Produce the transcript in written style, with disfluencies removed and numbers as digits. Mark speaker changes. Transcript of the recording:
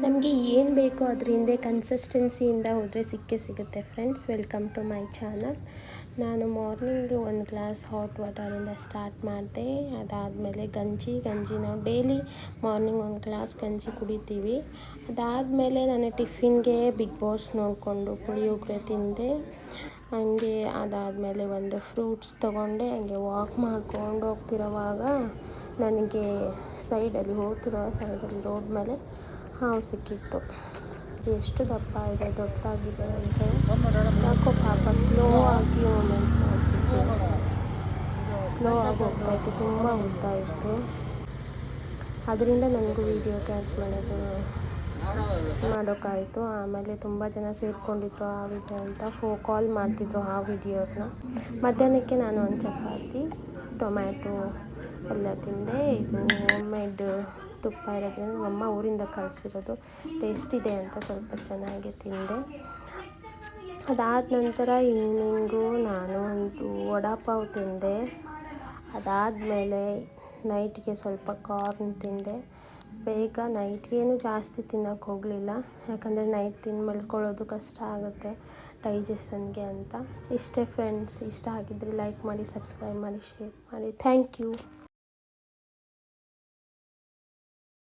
Speaker 1: ನಮಗೆ ಏನು ಬೇಕೋ ಅದ್ರ ಹಿಂದೆ ಕನ್ಸಿಸ್ಟೆನ್ಸಿಯಿಂದ ಹೋದರೆ ಸಿಗುತ್ತೆ friends. Welcome to my channel. ನಾನು ಮಾರ್ನಿಂಗ್ ಒಂದು ಗ್ಲಾಸ್ ಹಾಟ್ ವಾಟರಿಂದ ಸ್ಟಾರ್ಟ್ ಮಾಡಿದೆ. ಅದಾದಮೇಲೆ ಗಂಜಿ ನಾವು ಡೈಲಿ ಮಾರ್ನಿಂಗ್ ಒಂದು ಗ್ಲಾಸ್ ಗಂಜಿ ಕುಡಿತೀವಿ. ಅದಾದಮೇಲೆ ನಾನು ಟಿಫಿನ್ಗೆ ಬಿಗ್ ಬಾಸ್ ನೋಡಿಕೊಂಡು ಪುಳಿಯೋಗರೆ ತಿಂದೆ. ಹಂಗೆ ಅದಾದಮೇಲೆ ಒಂದು ಫ್ರೂಟ್ಸ್ ತೊಗೊಂಡೆ. ಹಂಗೆ ವಾಕ್ ಮಾಡ್ಕೊಂಡು ಹೋಗ್ತಿರೋವಾಗ ನನಗೆ ಸೈಡಲ್ಲಿ ರೋಡ್ ಮೇಲೆ ಹಾವು ಸಿಕ್ಕಿತ್ತು. ಎಷ್ಟು ದಪ್ಪ ಇದೆ, ದೊಡ್ಡದಾಗಿದೆ ಅಂದರೆ ಯಾಕೋ ಪಾಪ ಸ್ಲೋ ಆಗಿ ಮೂಮೆಂಟ್ ಮಾಡ್ತಿತ್ತು, ಸ್ಲೋ ಆಗಿ ಹೋಗ್ತಾಯಿತ್ತು, ತುಂಬ ಉದ್ದ ಇತ್ತು. ಅದರಿಂದ ನನಗೂ ವೀಡಿಯೋ ಕ್ಯಾಚ್ ಮಾಡೋಕ್ಕಾಯಿತು. ಆಮೇಲೆ ತುಂಬ ಜನ ಸೇರಿಕೊಂಡಿದ್ರು ಆ ವಿಡಿಯೋ ಅಂತ ಕಾಲ್ ಮಾಡ್ತಿದ್ರು ಆ ವಿಡಿಯೋನ. ಮಧ್ಯಾಹ್ನಕ್ಕೆ ನಾನು ಒಂದು ಚಪಾತಿ ಟೊಮ್ಯಾಟೊ ಎಲ್ಲ ತಿಂದೆ. ಇದು ಹೋಮ್ಮೇಡ್ ತುಪ್ಪ ಇರೋದ್ರಿಂದ ಅಮ್ಮ ಊರಿಂದ ಕಳಿಸಿರೋದು, ಟೇಸ್ಟ್ ಇದೆ ಅಂತ ಸ್ವಲ್ಪ ಚೆನ್ನಾಗಿ ತಿಂದೆ. ಅದಾದ ನಂತರ ಈವ್ನಿಂಗು ನಾನು ಒಂದು ವಡಾಪಾವ್ ತಿಂದೆ. ಅದಾದಮೇಲೆ ನೈಟ್ಗೆ ಸ್ವಲ್ಪ ಕಾರ್ನ್ ತಿಂದೆ. ಬೇಗ ನೈಟ್ಗೇನು ಜಾಸ್ತಿ ತಿನ್ನೋಕ್ಕೆ ಹೋಗಲಿಲ್ಲ, ಯಾಕಂದರೆ ನೈಟ್ ತಿಂದು ಮಲ್ಕೊಳ್ಳೋದು ಕಷ್ಟ ಆಗುತ್ತೆ ಡೈಜೆಷನ್ಗೆ ಅಂತ. ಇಷ್ಟೇ ಫ್ರೆಂಡ್ಸ್. ಇಷ್ಟ ಆಗಿದ್ದರೆ ಲೈಕ್ ಮಾಡಿ, ಸಬ್ಸ್ಕ್ರೈಬ್ ಮಾಡಿ, ಶೇರ್ ಮಾಡಿ. Thank you.